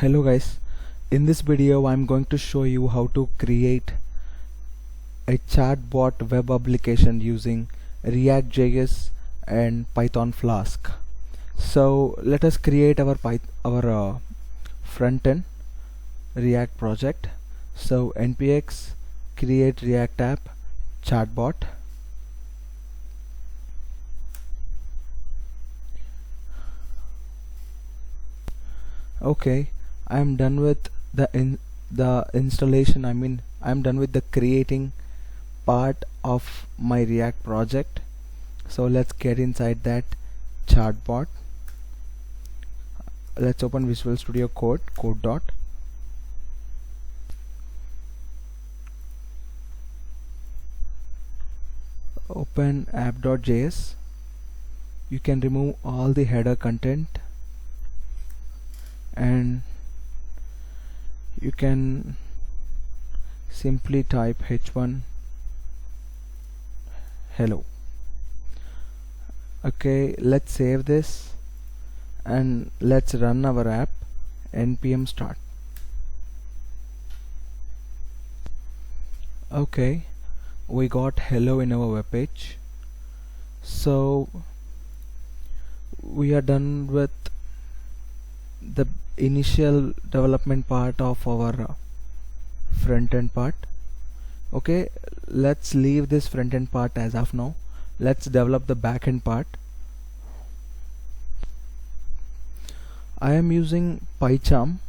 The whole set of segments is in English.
Hello guys, in this video I'm going to show you how to create a chatbot web application using React.js and Python Flask. So let us create our front-end React project. So npx create React app chatbot. Okay, I'm done with the installation. I'm done with the creating part of my React project. So let's get inside that chatbot. Let's open Visual Studio Code. Open app.js. You can remove all the header content and you can simply type h1 hello. Okay, let's save this and let's run our app. npm start. Okay, we got hello in our web page. So we are done with the initial development part of our front-end part. Okay, let's leave this front-end part as of now. Let's develop the back-end part. I am using PyCharm.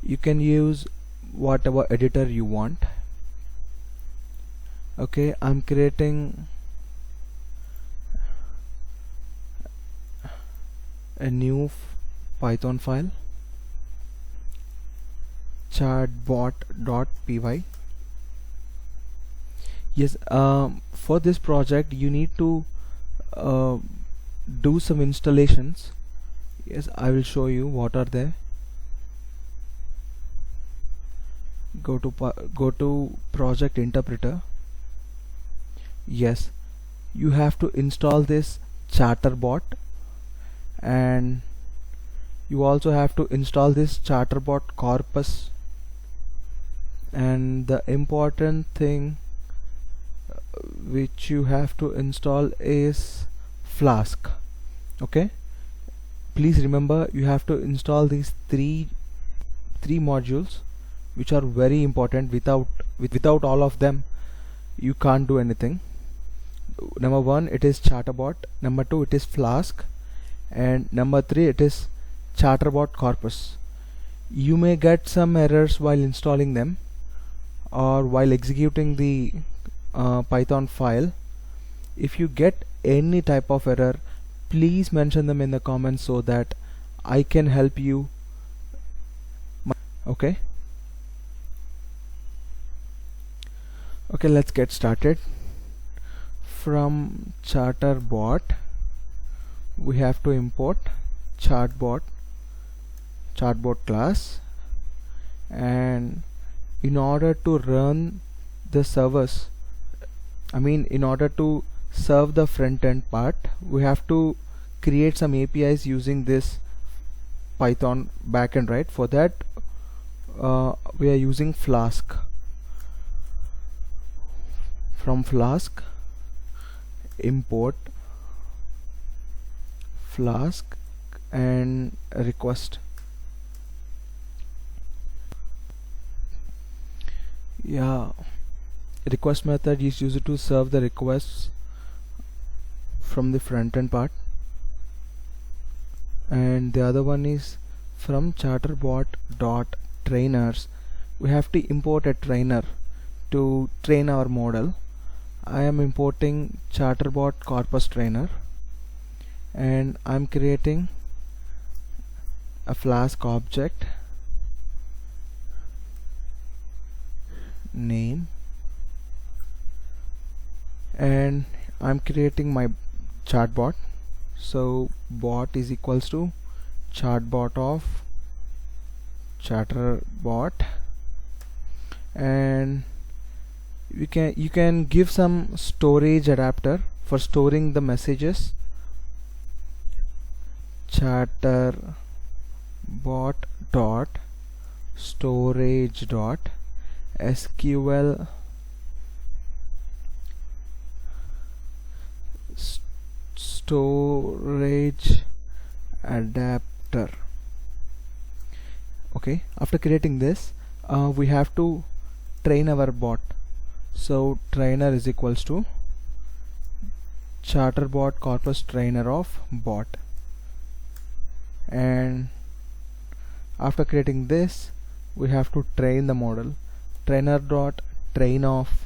You can use whatever editor you want. Okay, I'm creating a new Python file, chatbot.py. Yes, for this project you need to do some installations. Yes, I will show you what are they. Go to project interpreter. Yes, you have to install this ChatterBot, and you also have to install this ChatterBot corpus, and the important thing which you have to install is FLASK. Okay, please remember you have to install these three modules which are very important. Without all of them you can't do anything. Number one, it is ChatterBot. Number two, it is FLASK, and number three, it is ChatterBot corpus. You may get some errors while installing them or while executing the Python file. If you get any type of error, please mention them in the comments so that I can help you. Okay, let's get started. From ChatterBot we have to import chatbot class, and in order to run the servers, in order to serve the front end part, we have to create some APIs using this Python backend, right? For that we are using FLASK. From FLASK, import FLASK and request. Yeah, request method is used to serve the requests from the front end part, and the other one is from chatterbot.trainers. we have to import a trainer to train our model. I am importing ChatterBot corpus trainer, and I'm creating a FLASK object name, and I'm creating my chatbot. So bot is equals to chatbot of ChatterBot, and you can give some storage adapter for storing the messages. ChatterBot bot dot storage dot SQL storage adapter. Okay, after creating this, we have to train our bot. So trainer is equals to chatterbot corpus trainer of bot, and after creating this we have to train the model. Trainer dot train of.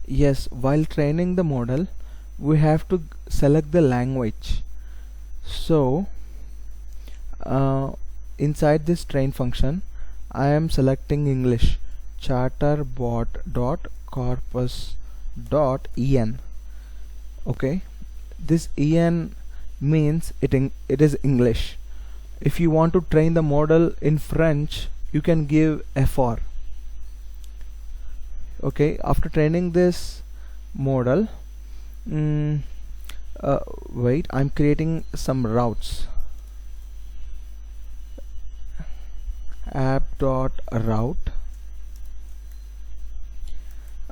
Yes, while training the model we have to select the language. So inside this train function I am selecting English. Chatterbot dot corpus dot en. Okay, this en means it is English. If you want to train the model in French, you can give fr. Okay, after training this model, wait, I'm creating some routes. App.route.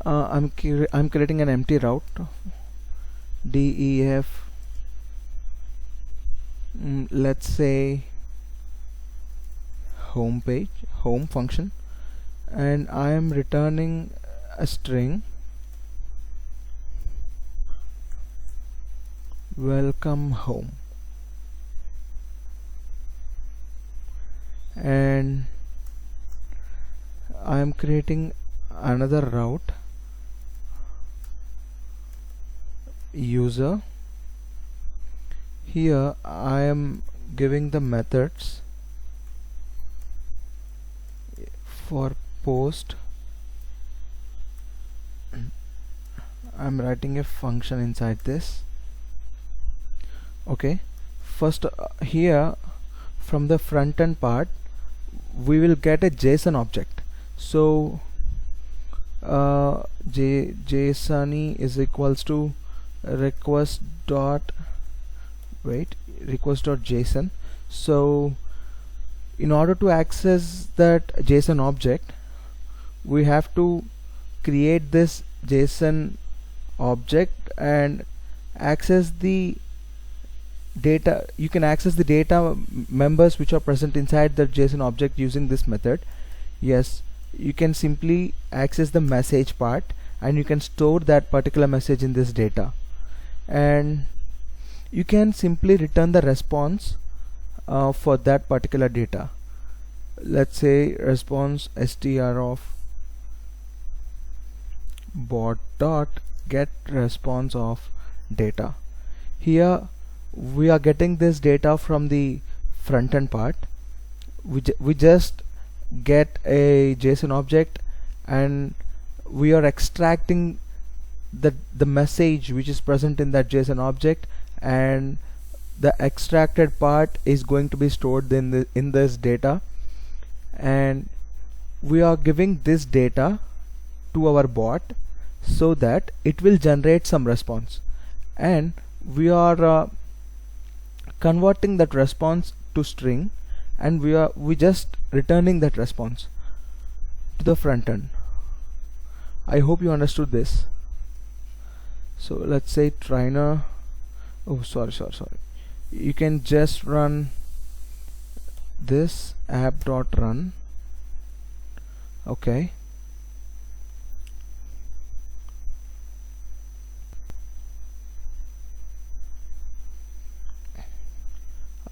I'm creating an empty route. def, let's say home page, home function, and I am returning a string welcome home, and I am creating another route, user. Here I am giving the methods for post. I'm writing a function inside this. Okay, first here from the front end part we will get a JSON object. So JSON is equals to request dot JSON. So in order to access that JSON object we have to create this JSON object and access the data. You can access the data members which are present inside the JSON object using this method. Yes, you can simply access the message part and you can store that particular message in this data, and you can simply return the response for that particular data. Let's say response str of bot dot get response of data. Here we are getting this data from the front end part. We just get a JSON object and we are extracting the message which is present in that JSON object, and the extracted part is going to be stored in this data, and we are giving this data to our bot so that it will generate some response, and we are converting that response to string, and we just returning that response to the front end. I hope you understood this. So let's say trainer, oh sorry, you can just run this app.run. Okay,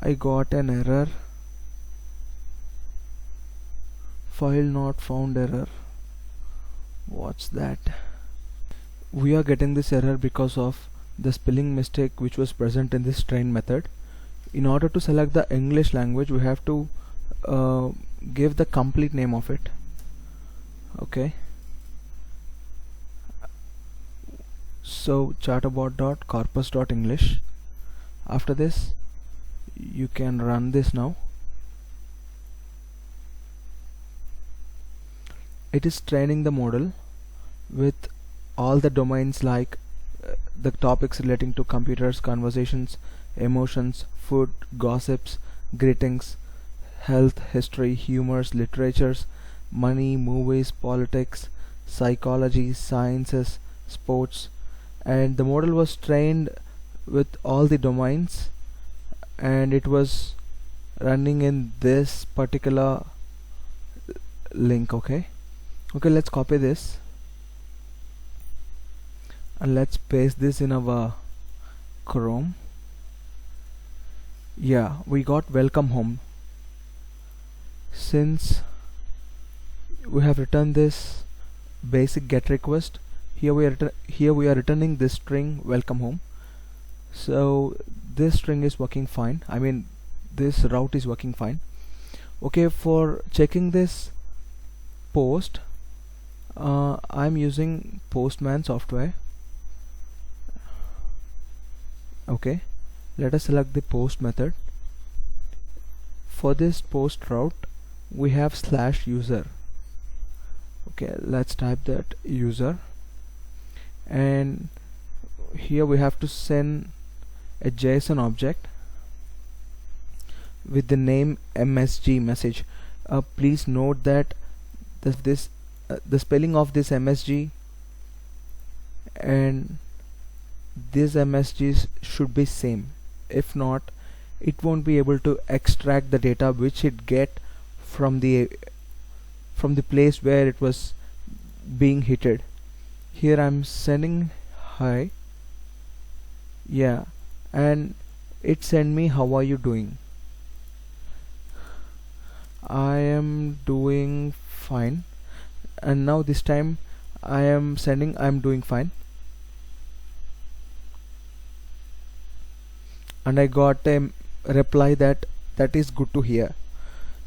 I got an error, file not found error. What's that? We are getting this error because of the spelling mistake which was present in this train method. In order to select the English language we have to give the complete name of it. Okay, so chatterbot.corpus.english. After this you can run this now. It is training the model with all the domains like the topics relating to computers, conversations, emotions, food, gossips, greetings, health, history, humors, literatures, money, movies, politics, psychology, sciences, sports. And the model was trained with all the domains, and it was running in this particular link. Okay, let's copy this and let's paste this in our Chrome. Yeah, we got welcome home. Since we have returned this basic get request, here we are returning this string welcome home. So this string is working fine, I mean this route is working fine. Okay, for checking this post, I'm using Postman software. Okay, let us select the post method. For this post route we have /user. Okay, let's type that user, and here we have to send a JSON object with the name MSG message. Please note that the spelling of this MSG and these MSGs should be same. If not, it won't be able to extract the data which it get from the place where it was being hitted. Here I'm sending hi, yeah, and it sent me how are you doing. I am doing fine, and now this time I am sending I'm doing fine, and I got a reply that is good to hear.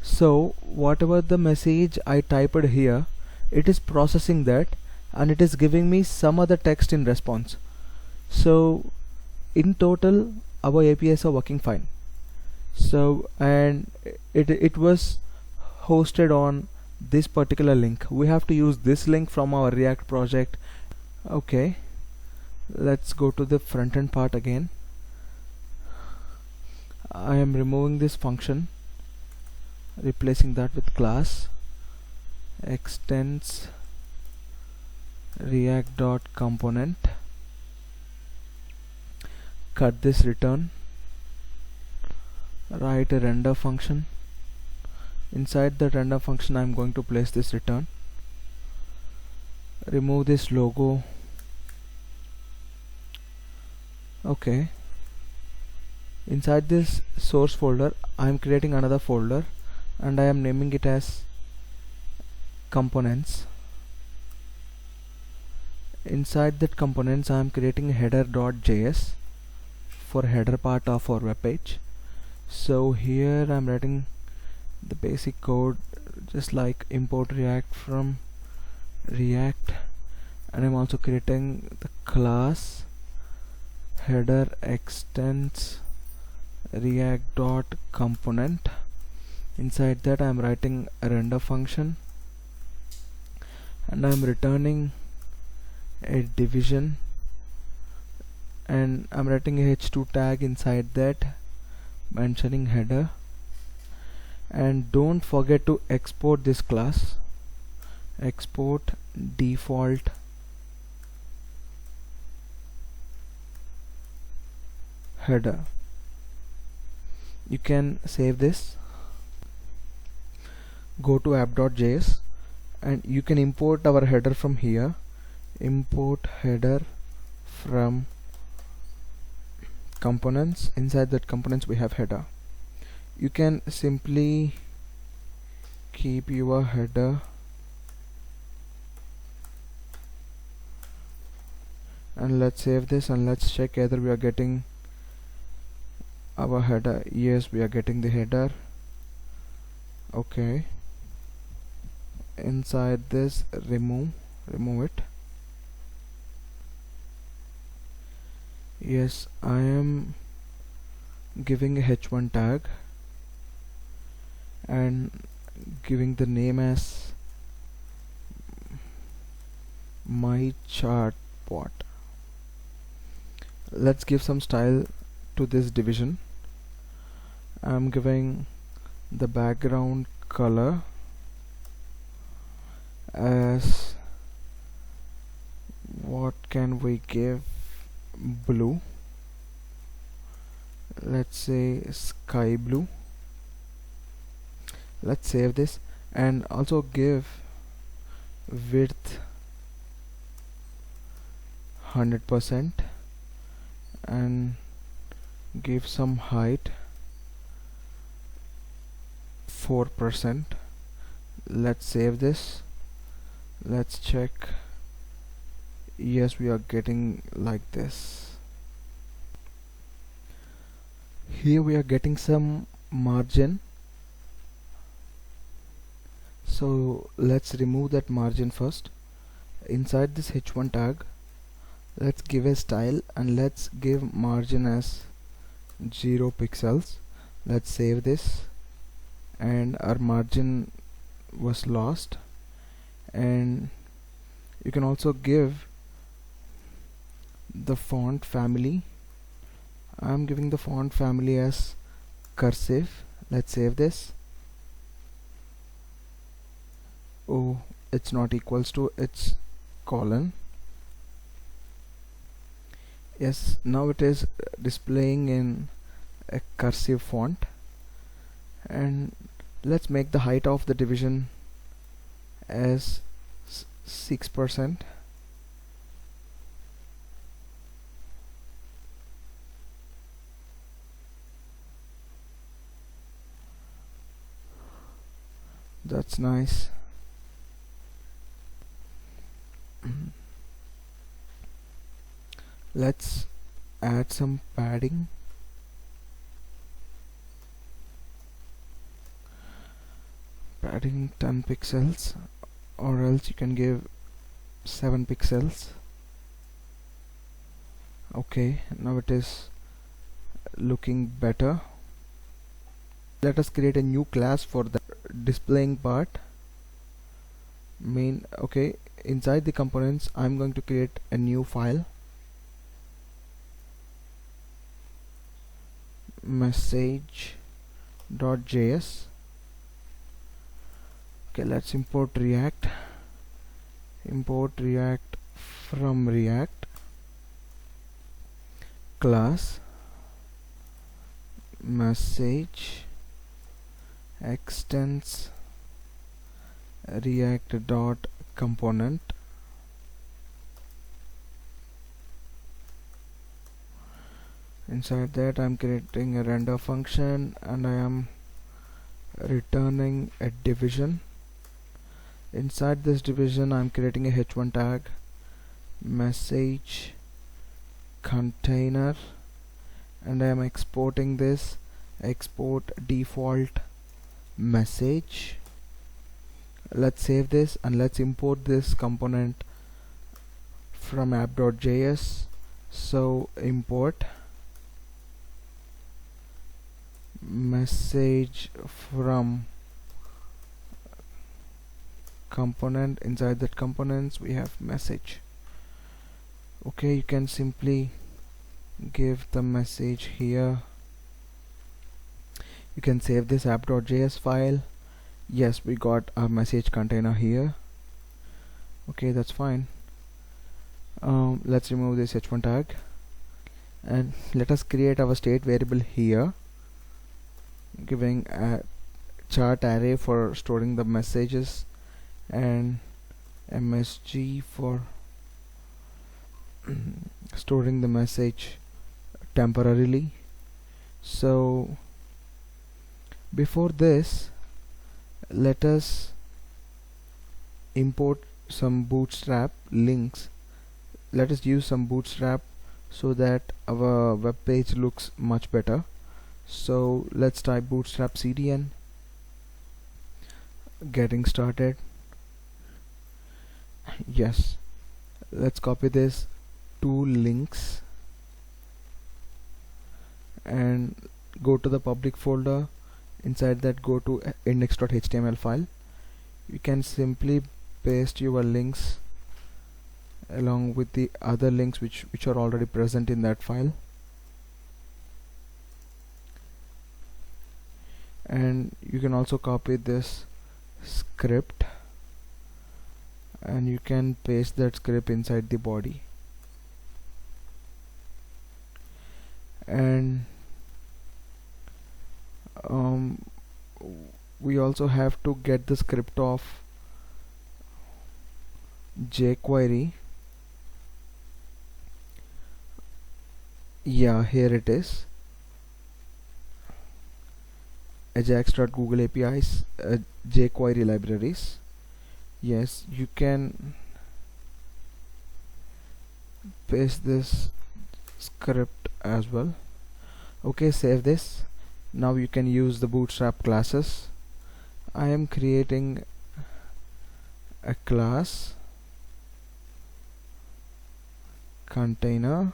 So whatever the message I typed here, it is processing that and it is giving me some other text in response. So in total our APIs are working fine. So, and it was hosted on this particular link. We have to use this link from our React project. Okay, let's go to the front end part again. I am removing this function, replacing that with class extends react.component. Cut this return, write a render function. Inside the render function I'm going to place this return. Remove this logo. Okay, inside this source folder I'm creating another folder and I am naming it as components. Inside that components I am creating header.js for header part of our web page. So here I'm writing the basic code, just like import React from React, and I'm also creating the class header extends react.component. Inside that I'm writing a render function and I'm returning a division, and I'm writing a h2 tag inside that mentioning header. And don't forget to export this class, export default header. You can save this, go to app.js, and you can import our header from here. Import header from components. Inside that components we have header. You can simply keep your header and let's save this and let's check whether we are getting our header. Yes, we are getting the header. Okay, inside this remove it. Yes, I am giving a h1 tag and giving the name as my chatbot. Let's give some style to this division. I'm giving the background color as, what can we give, blue. Let's say sky blue. Let's save this and also give width 100% and give some height 4%. Let's save this. Let's check. Yes, we are getting like this. Here we are getting some margin, so let's remove that margin first. Inside this h1 tag, let's give a style and let's give margin as 0 pixels. Let's save this, and our margin was lost. And you can also give the font family. I'm giving the font family as cursive. Let's save this. Oh, it's not equals to, it's colon. Yes, now it is displaying in a cursive font. And let's make the height of the division as 6%. That's nice. Let's add some padding. Padding 10 pixels, or else you can give 7 pixels. Okay, now it is looking better. Let us create a new class for the displaying part. Okay, inside the components I'm going to create a new file, message.js. Okay, let's import React. Import React from React class message extends React dot component. Inside that I'm creating a render function and I am returning a division. Inside this division I'm creating a h1 tag, message container, and I am exporting this, export default message. Let's save this and let's import this component from app.js. So import message from component. Inside that components we have message. Okay, you can simply give the message here. You can save this app.js file. Yes, we got our message container here. Okay, that's fine. Let's remove this h1 tag and let us create our state variable here, giving a chart array for storing the messages and msg for storing the message temporarily. So before this, let us import some bootstrap links. Let us use some bootstrap so that our web page looks much better. So let's type bootstrap cdn. Getting started. Yes, let's copy this two links and go to the public folder. Inside that, go to index.html file. You can simply paste your links along with the other links which are already present in that file. And you can also copy this script and you can paste that script inside the body. And we also have to get the script of jQuery. Yeah, here it is. ajax.google APIs, jQuery libraries. Yes, you can paste this script as well. Okay, save this. Now you can use the bootstrap classes. I am creating a class container.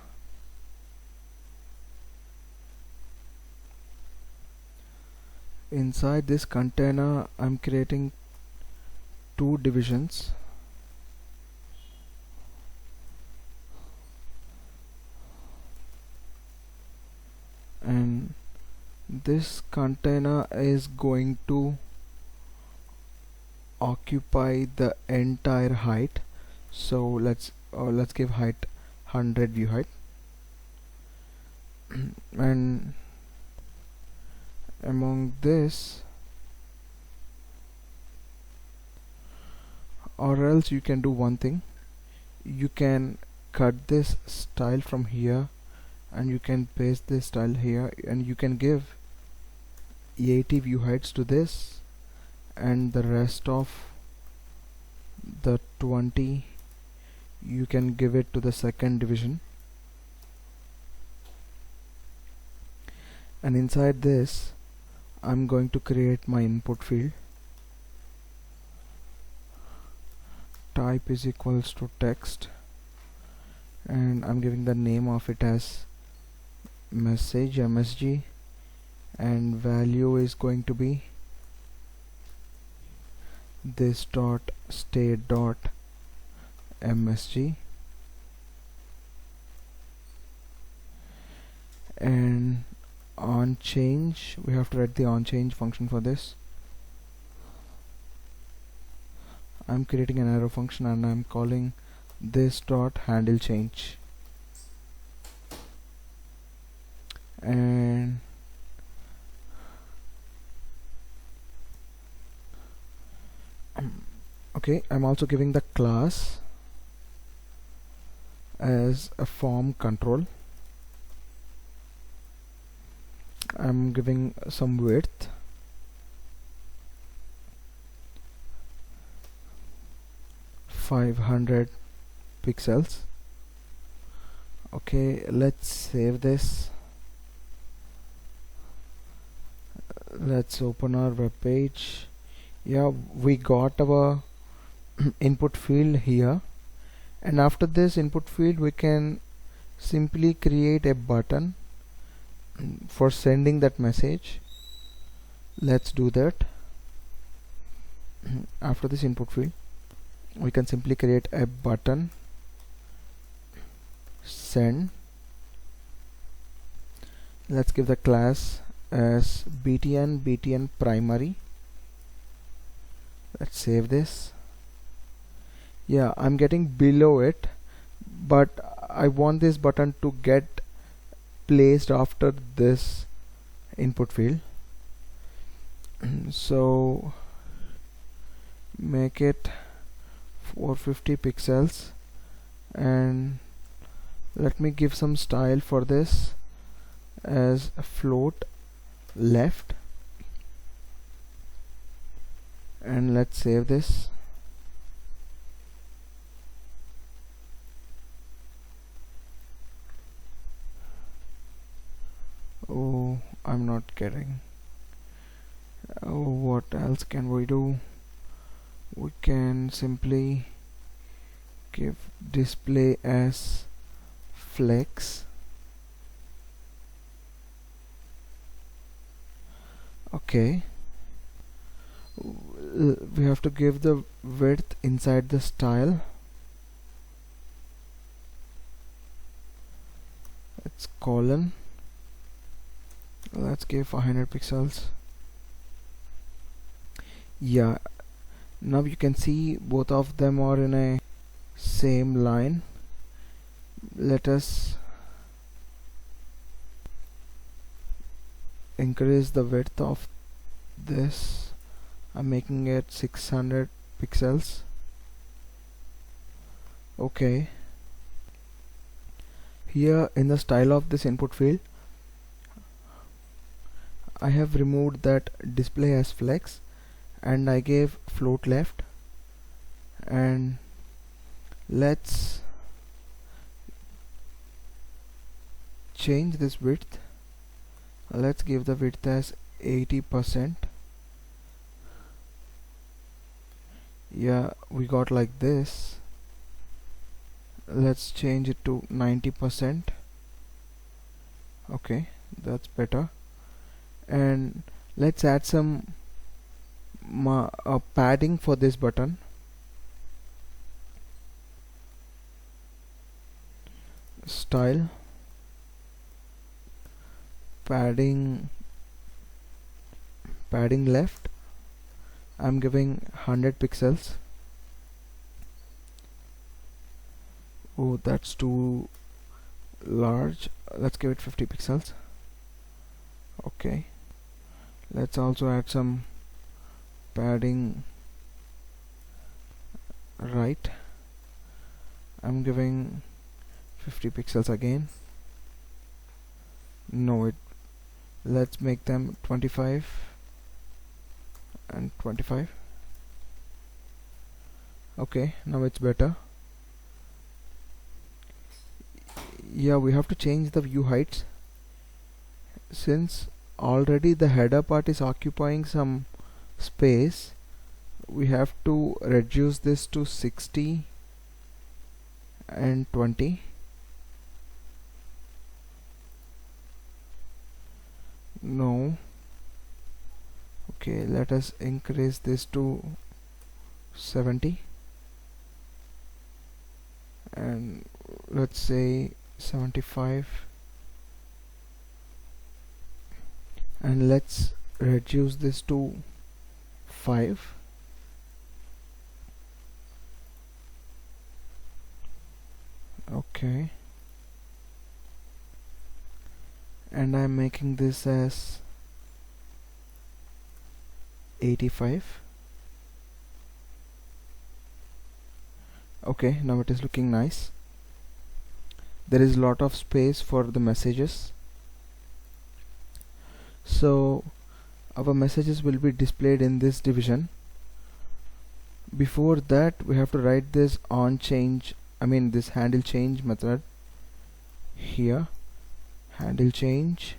Inside this container I'm creating two divisions. And this container is going to occupy the entire height. So let's give height 100 view height. And among this, or else you can do one thing, you can cut this style from here and you can paste this style here, and you can give 80 view heights to this, and the rest of the 20 you can give it to the second division. And inside this I'm going to create my input field. Type is equals to text, and I'm giving the name of it as message MSG, and value is going to be this dot state dot MSG, and on change we have to write the on change function for this. I'm creating an arrow function and I'm calling this dot handle change. And okay, I'm also giving the class as a form control. I'm giving some width, (500 pixels). Okay, let's save this. Let's open our web page. Yeah, we got our input field here, and after this input field we can simply create a button for sending that message. Let's do that. After this input field we can simply create a button, send. Let's give the class as btn primary. Let's save this. Yeah, I'm getting below it, but I want this button to get placed after this input field. So make it 450 pixels, and let me give some style for this as a float left, and let's save this. Oh, I'm not getting. Oh, what else can we do? We can simply give display as flex. Okay, we have to give the width inside the style. colon, let's give 500 pixels. Yeah, now you can see both of them are in a same line. Let us increase the width of this. I'm making it 600 pixels. Okay, here in the style of this input field, I have removed that display as flex and I gave float left, and let's change this width. Let's give the width as 80%. Yeah, we got like this. Let's change it to 90%. Okay, that's better. And let's add some padding for this button. Style, padding left, I'm giving 100 pixels. Oh, that's too large. Let's give it 50 pixels. Okay, let's also add some padding right. I'm giving 50 pixels again. No, let's make them 25 and 25. Okay, now it's better. Yeah, we have to change the view heights. Since already the header part is occupying some space, we have to reduce this to 60 and 20. No. Okay, let us increase this to 70, and let's say 75, and let's reduce this to 5. Okay, and I'm making this as 85. Okay, now it is looking nice. There is a lot of space for the messages, so our messages will be displayed in this division. Before that, we have to write this this handle change method here. Handle change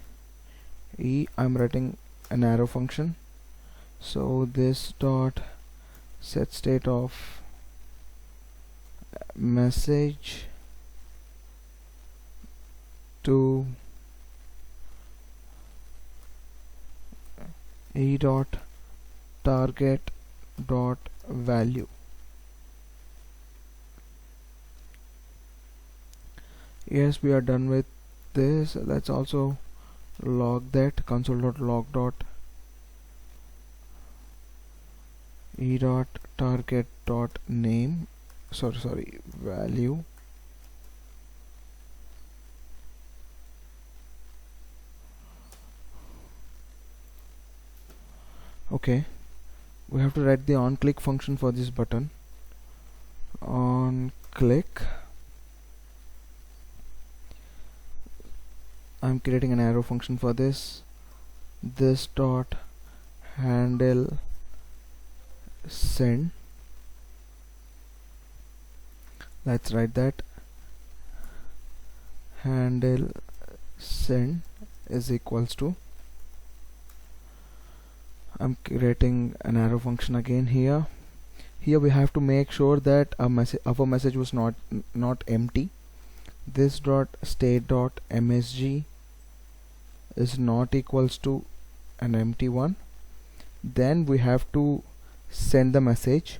I'm writing an arrow function. So this dot set state of message to e dot target dot value. Yes, we are done with this. Let's also log that. console.log e dot target dot name value. Okay, we have to write the on click function for this button. On click, I'm creating an arrow function for this. This dot handle send. Let's write that. Handle send is equals to, I'm creating an arrow function again here. Here we have to make sure that our message was not empty. This dot state dot msg is not equals to an empty one. Then we have to send the message.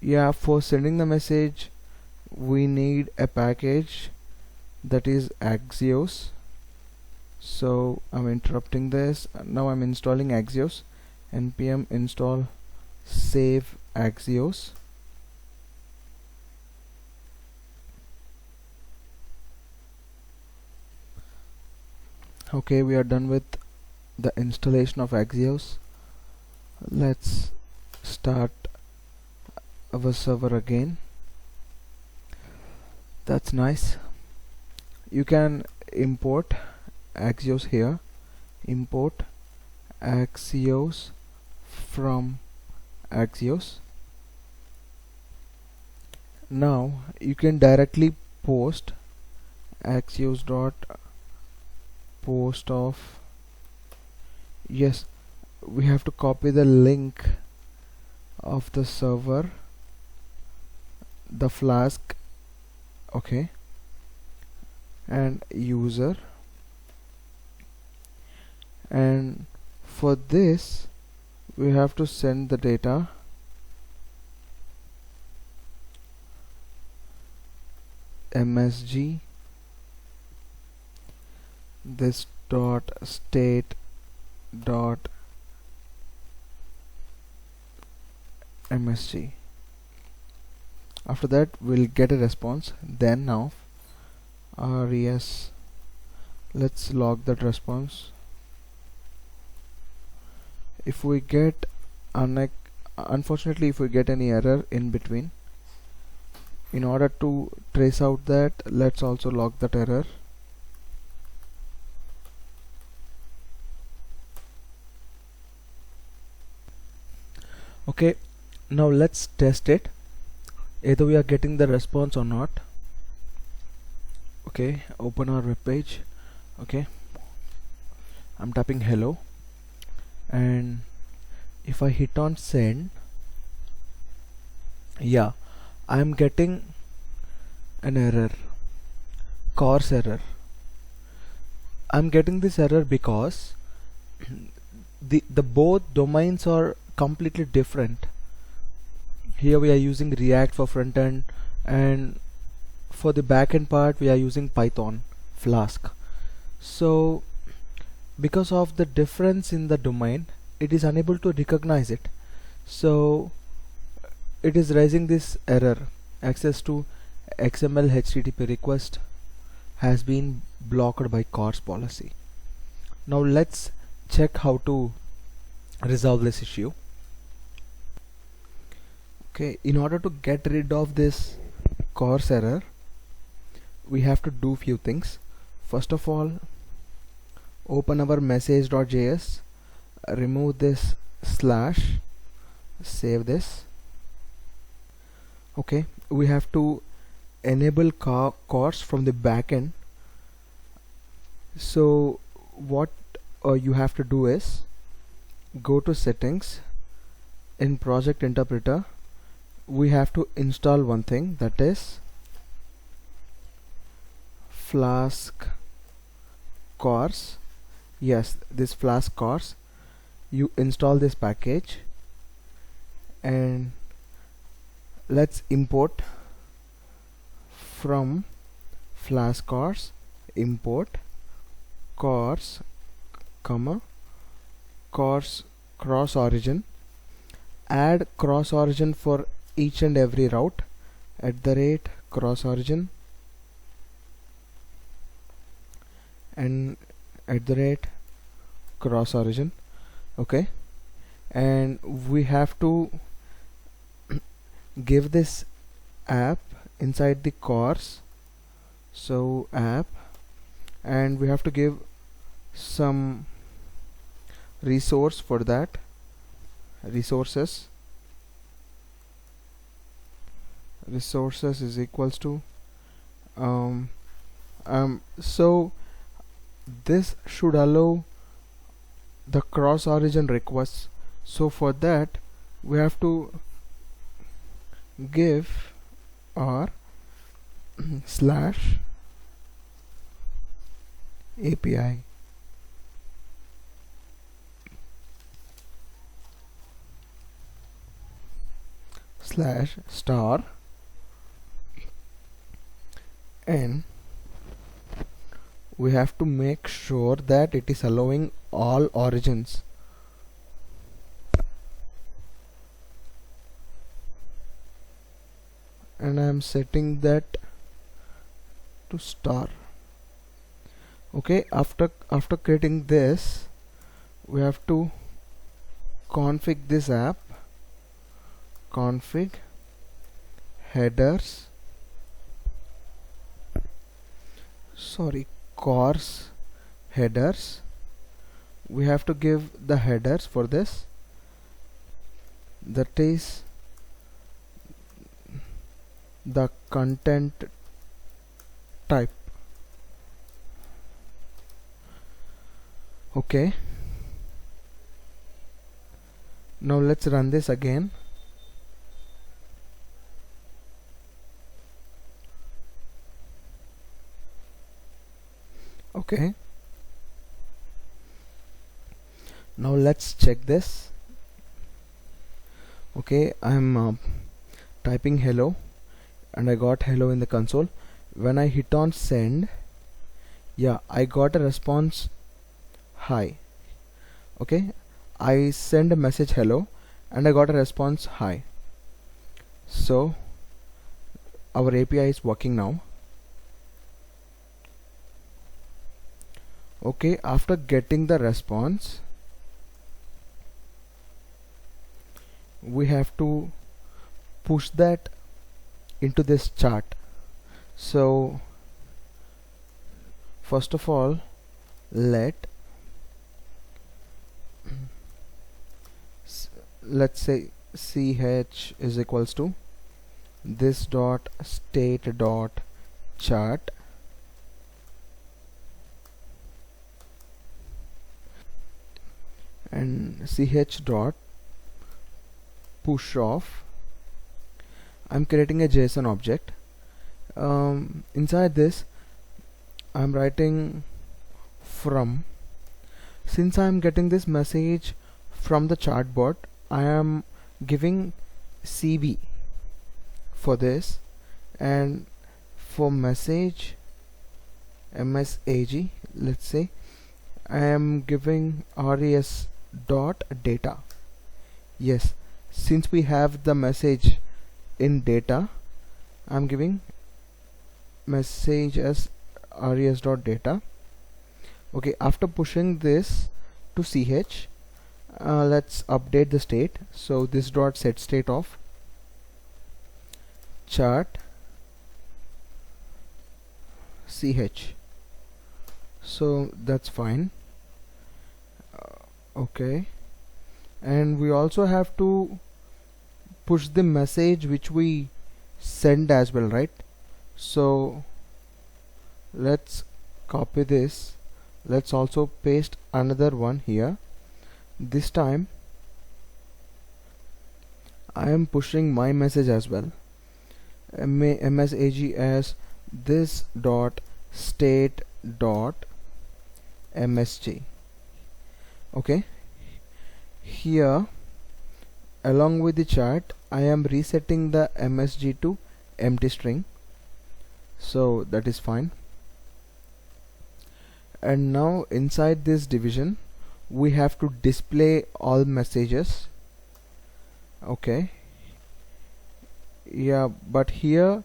Yeah, for sending the message we need a package that is Axios. So I'm interrupting this. Now I'm installing Axios. npm install save Axios. Okay, we are done with the installation of Axios. Let's start our server again. That's nice. You can import Axios here. Import Axios from Axios. Now you can directly post Axios dot post of. Yes, we have to copy the link of the server, the Flask, okay, and user, and for this we have to send the data msg this dot state dot msg. After that we'll get a response. Then now res, let's log that response. If we get unfortunately if we get any error in between, in order to trace out that, let's also log that error. Okay, now let's test it, either we are getting the response or not. Okay, open our web page. Okay, I'm typing hello, and if I hit on send, yeah, I'm getting an error, course error. I'm getting this error because the both domains are completely different. Here we are using React for front end, and for the backend part we are using Python, Flask. So because of the difference in the domain, it is unable to recognize it. So it is raising this error: access to XML HTTP request has been blocked by CORS policy. Now let's check how to resolve this issue. Okay, in order to get rid of this CORS error, we have to do few things. First of all, open our message.js, remove this slash, save this. Okay, we have to enable CORS from the backend. So what you have to do is go to settings. In project interpreter we have to install one thing, that is Flask CORS. Yes, this Flask CORS. You install this package, and let's import from Flask CORS, import CORS, CORS cross origin. Add cross origin for each and every route, @cross origin and @cross origin. Okay, and we have to give this app inside the CORS. So app, and we have to give some resource for that, resources is equals to so this should allow the cross origin requests. So for that we have to give our slash API slash star n we have to make sure that it is allowing all origins. And I am setting that to star. Okay, after creating this, we have to config this app, config headers, course headers. We have to give the headers for this, that is the content type. Okay, now let's run this again. Okay, now let's check this. Okay, I'm typing hello and I got hello in the console. When I hit on send, yeah, I got a response hi. Okay, I send a message hello and I got a response hi. So our API is working now. Okay, after getting the response, we have to push that into this chart. So first of all, let's say ch is equals to this dot state dot chart, and ch dot push off. I'm creating a JSON object. Inside this I'm writing from. Since I'm getting this message from the chatbot, I am giving CB for this, and for message MSAG, let's say I am giving res dot data. Yes, since we have the message in data, I'm giving message as res dot data. Okay, after pushing this to ch, let's update the state. So this dot set state of chart ch. So that's fine. Okay, and we also have to push the message which we send as well, right? So let's copy this. Let's also paste another one here. This time I am pushing my message as well, msag as this dot state dot msg. Okay, here along with the chart I am resetting the msg to empty string, so that is fine. And now inside this division we have to display all messages. Okay, yeah, but here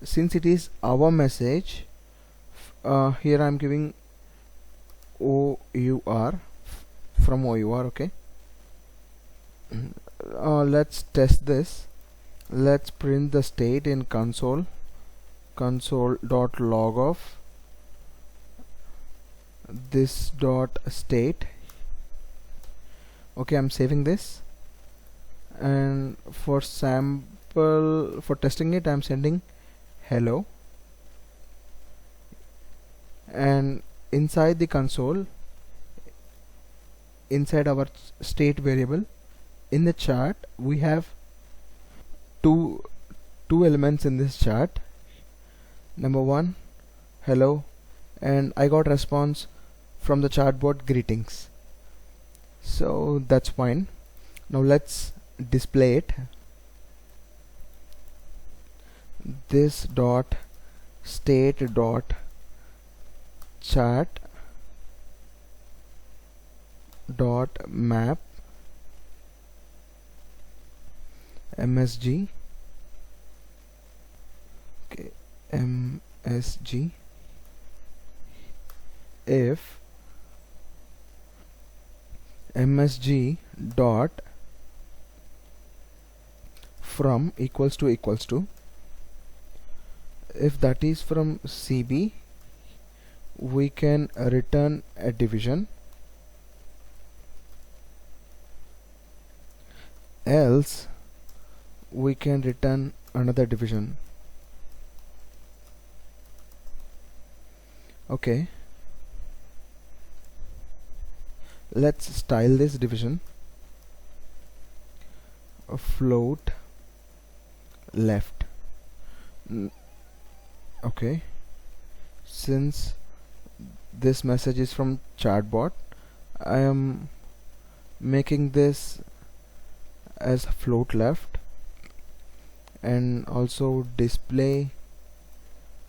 since it is our message, here I'm giving OUR from OUR. Okay, let's test this. Let's print the state in console dot log of this dot state. Okay, I'm saving this, and for sample, for testing it, I'm sending hello, and inside the console, inside our state variable in the chart, we have two elements in this chart. Number one, hello, and I got response from the chatbot, greetings. So that's fine. Now let's display it. This dot state dot chat dot map msg, okay, msg if msg dot from equals to if that is from CB, we can return a division, else we can return another division. Okay, let's style this division a float left. Okay, since this message is from chatbot, I am making this as float left and also display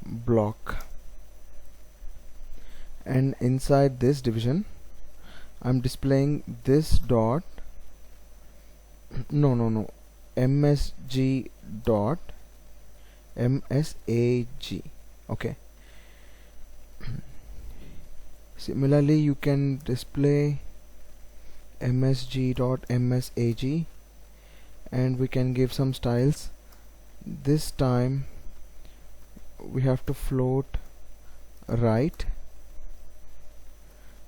block, and inside this division I'm displaying this dot msg dot msag. Okay, similarly you can display msg dot msag, and we can give some styles. This time we have to float right.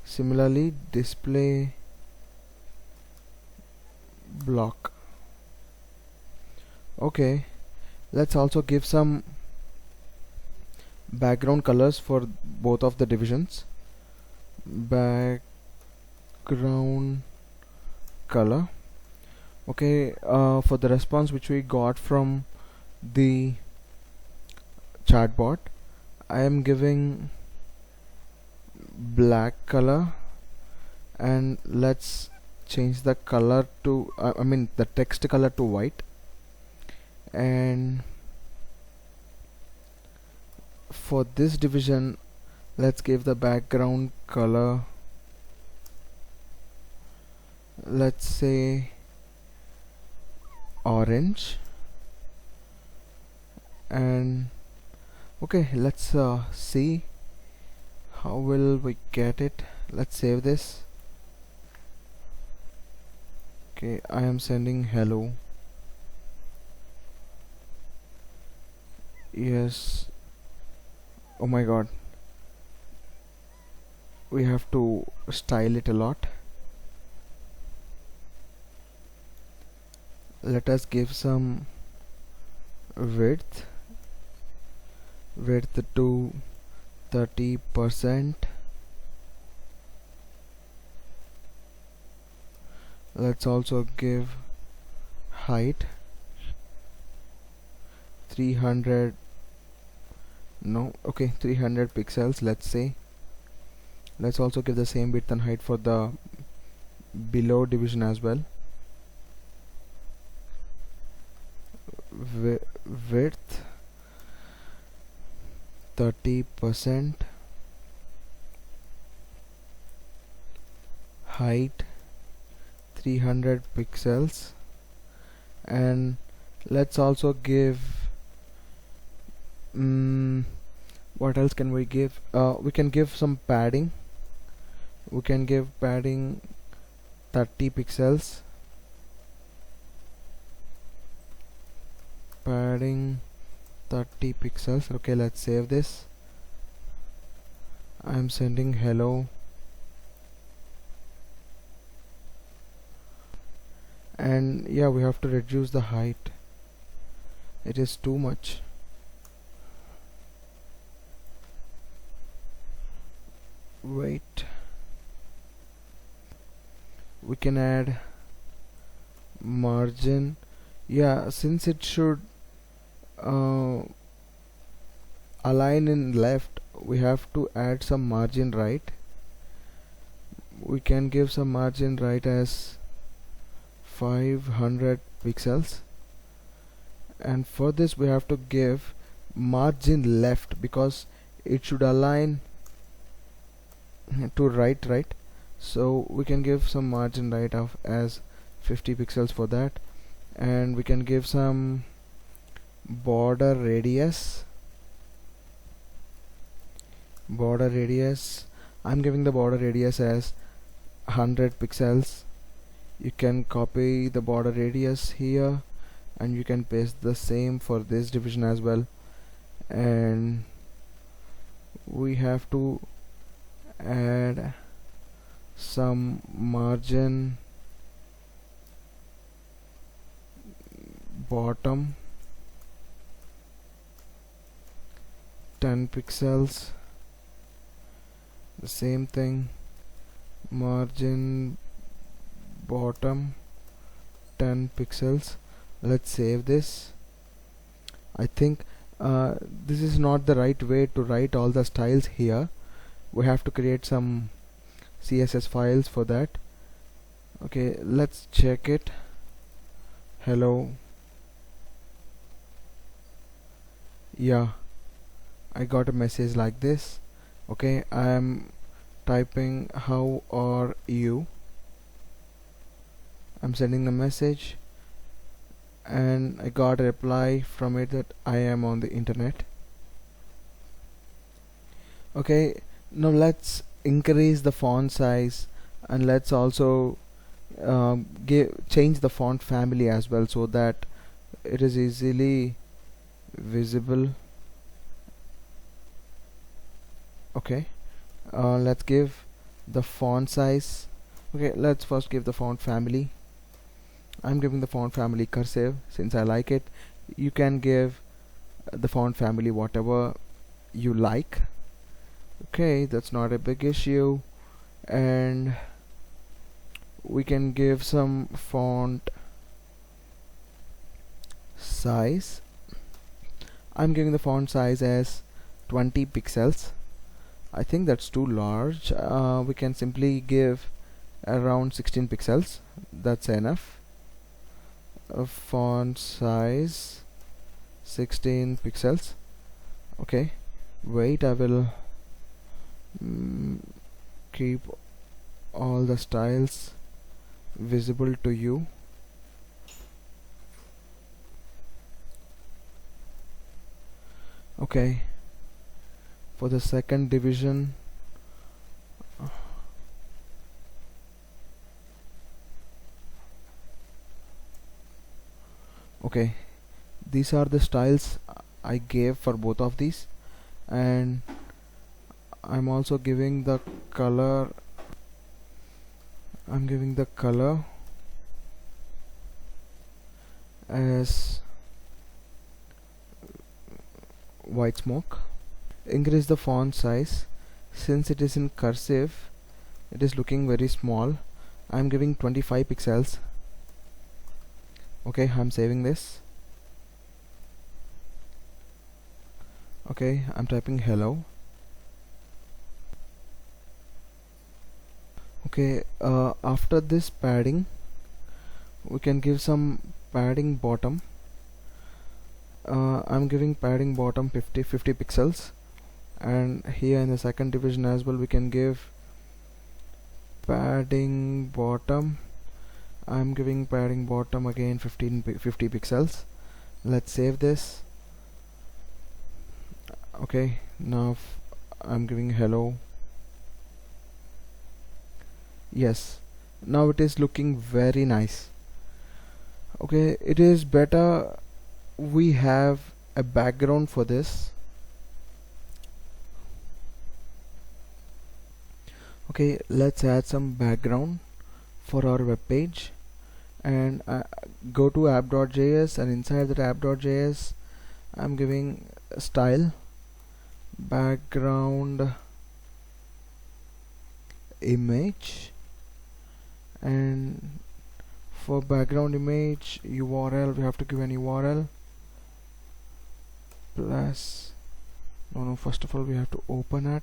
Similarly, display block. Okay, let's also give some background colors for both of the divisions. Background color. Okay, for the response which we got from the chatbot, I am giving black color, and let's change the color to the text color to white, and for this division let's give the background color, let's say orange. And okay, let's see how will we get it. Let's save this. Okay, I am sending hello. Yes, oh my god, we have to style it a lot. Let us give some width to 30%. Let's also give height 300 300 pixels, let's say. Let's also give the same width and height for the below division as well. Width 30%, height 300 pixels, and let's also give what else can we give? We can give some padding. We can give padding 30 pixels, padding 30 pixels. Okay, let's save this. I'm sending hello, and yeah, we have to reduce the height, it is too much. Wait, we can add margin. Yeah, since it should align in left, we have to add some margin right. We can give some margin right as 500 pixels, and for this we have to give margin left because it should align to right, so we can give some margin right of as 50 pixels for that, and we can give some border radius. I'm giving the border radius as 100 pixels. You can copy the border radius here and you can paste the same for this division as well, and we have to add some margin bottom 10 pixels, the same thing, margin bottom 10 pixels. Let's save this. I think this is not the right way to write all the styles here. We have to create some CSS files for that. Okay, let's check it. Hello. Yeah, I got a message like this. Okay, I am typing how are you. I'm sending the message and I got a reply from it that I am on the internet. Okay, now let's increase the font size, and let's also change the font family as well so that it is easily visible. Okay, let's give the font size. Okay, let's first give the font family. I'm giving the font family cursive since I like it. You can give the font family whatever you like. Okay, that's not a big issue, and we can give some font size. I'm giving the font size as 20 pixels. I think that's too large. We can simply give around 16 pixels. That's enough. Font size 16 pixels. Okay, wait, I will keep all the styles visible to you. Okay, for the second division, okay, these are the styles I gave for both of these, and I'm also giving the color. I'm giving the color as white smoke. Increase the font size. Since it is in cursive, it is looking very small. I'm giving 25 pixels. Okay, I'm saving this. Okay, I'm typing hello. Okay, after this padding, we can give some padding bottom. I'm giving padding bottom 50 pixels, and here in the second division as well we can give padding bottom. I'm giving padding bottom again 50 pixels. Let's save this. Okay, now I'm giving hello. Yes, now it is looking very nice. Okay, it is better we have a background for this. Okay, let's add some background for our web page, and go to app.js, and inside that app.js I'm giving style background image, and for background image URL we have to give an URL plus first of all we have to open it.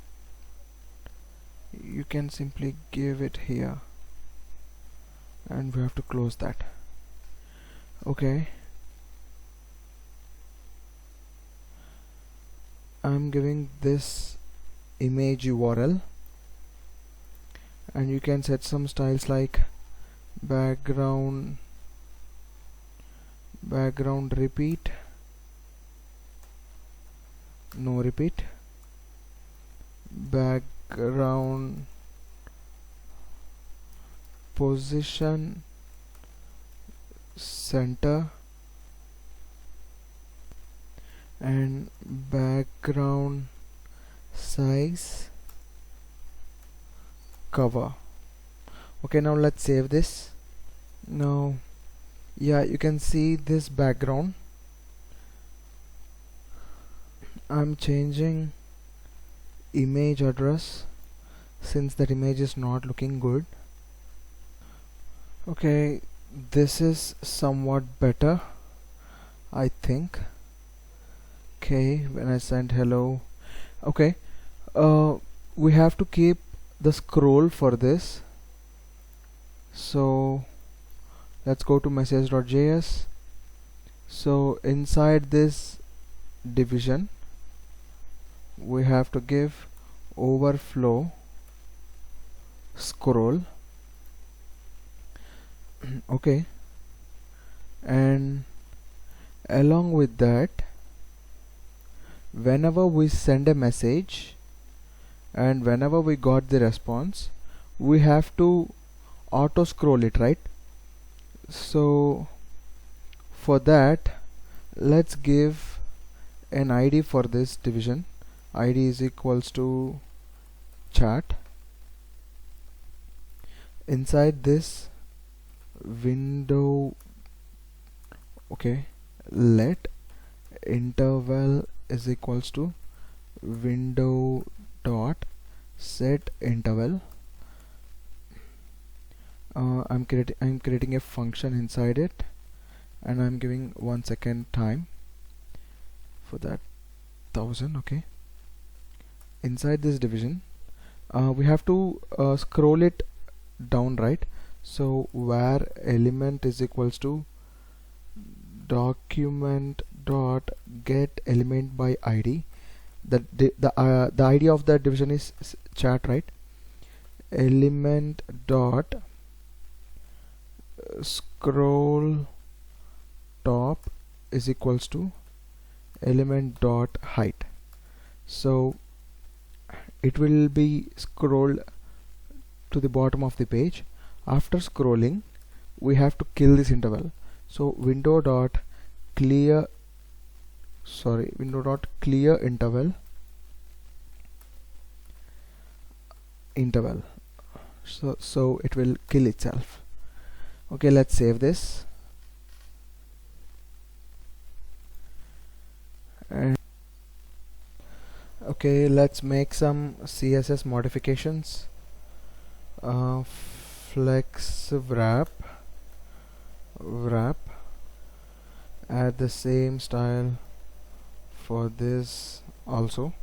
You can simply give it here and we have to close that. Okay, I'm giving this image URL and you can set some styles like background repeat, no repeat, background position center, and background size cover. Okay, now let's save this. Now yeah, you can see this background. I'm changing image address since that image is not looking good. Okay, this is somewhat better, I think. Okay, when I send hello. Okay, we have to keep the scroll for this, so let's go to message.js. So inside this division we have to give overflow scroll. Okay, and along with that, whenever we send a message and whenever we got the response, we have to auto scroll it, right? So for that, let's give an ID for this division. ID is equals to chat. Inside this window, okay, let interval is equals to window dot set interval. I'm creating a function inside it, and I'm giving 1 second time for that 1000. Okay, inside this division we have to scroll it down, right? So where element is equals to document dot get element by ID. The ID of that division is chat, right? Element dot scroll top is equals to element dot height. So it will be scrolled to the bottom of the page. After scrolling, we have to kill this interval. So window dot clear interval so it will kill itself. Okay, let's save this. And okay, let's make some CSS modifications. Flex wrap, add the same style for this also,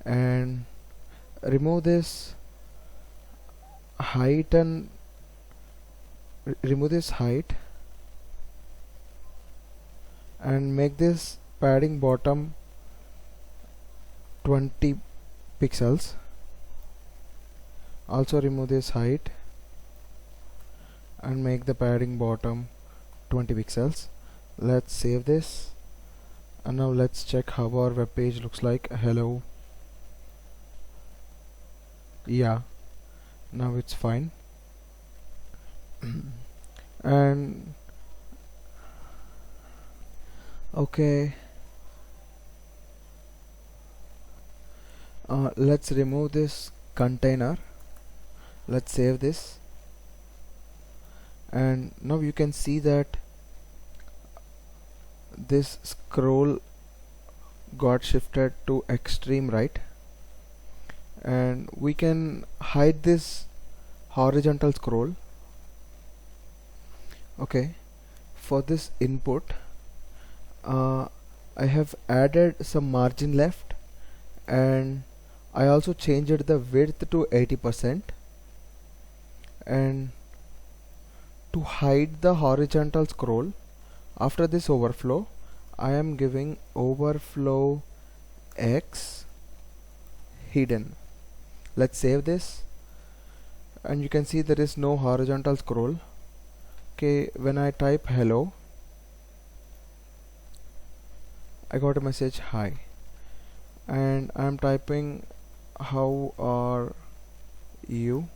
and remove this height and remove this height and make this padding bottom 20 pixels. Also remove this height and make the padding bottom 20 pixels. Let's save this, and now let's check how our web page looks like. Hello. Yeah, now it's fine. And okay, let's remove this container. Let's save this, and now you can see that this scroll got shifted to extreme right, and we can hide this horizontal scroll. Okay, for this input I have added some margin left, and I also changed the width to 80%. And to hide the horizontal scroll, after this overflow, I am giving overflow X hidden. Let's save this, and you can see there is no horizontal scroll. Okay, when I type hello, I got a message hi, and I'm typing how are you,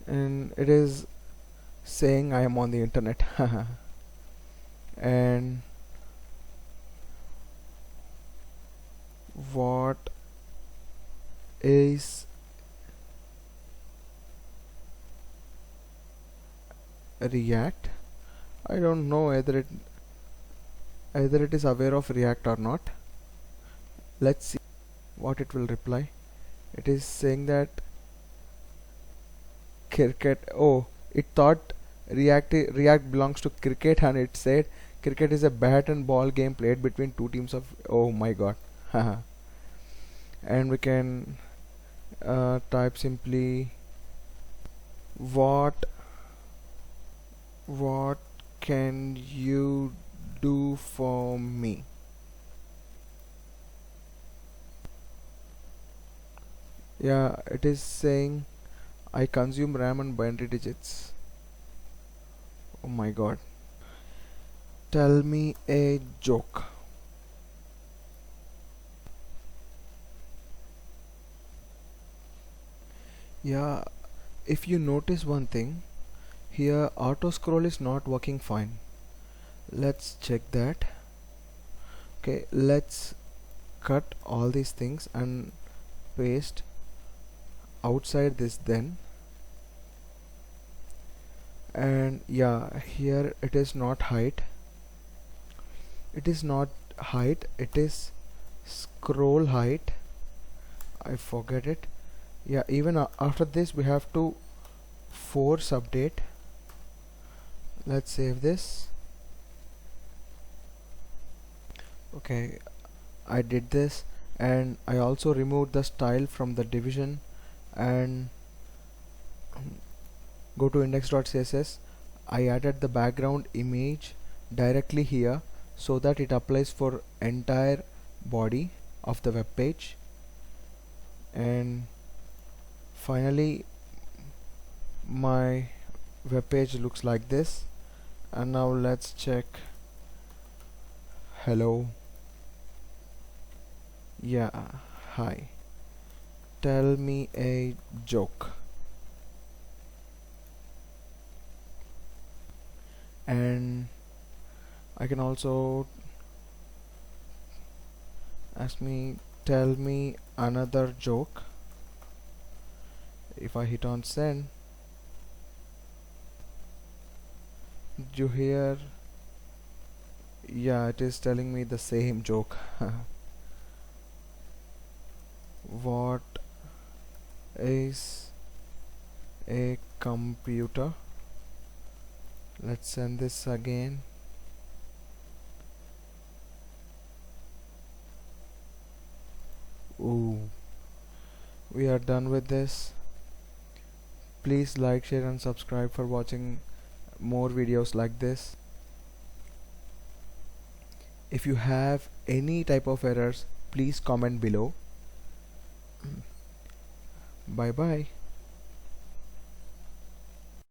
and it is saying I am on the internet. And what is React? I don't know either it is aware of React or not. Let's see what it will reply. It is saying that cricket. Oh, it thought React belongs to cricket, and it said cricket is a bat and ball game played between two teams of. Oh my god. And we can type simply what can you do for me? Yeah, it is saying I consume RAM and binary digits. Oh my god. Tell me a joke. Yeah, if you notice one thing, here auto scroll is not working fine. Let's check that. Okay, let's cut all these things and paste outside this then. And yeah, here it is not height, it is scroll height. I forget it. Yeah, even after this we have to force update. Let's save this. Okay, I did this, and I also removed the style from the division and go to index.css. I added the background image directly here so that it applies for entire body of the web page. And finally my web page looks like this. And now let's check hello. Yeah, hi, tell me a joke. And I can also ask me tell me another joke. If I hit on send, did you hear? Yeah, it is telling me the same joke. What is a computer? Let's send this again. Ooh, we are done with this. Please like, share and subscribe for watching more videos like this. If you have any type of errors, please comment below. Bye bye.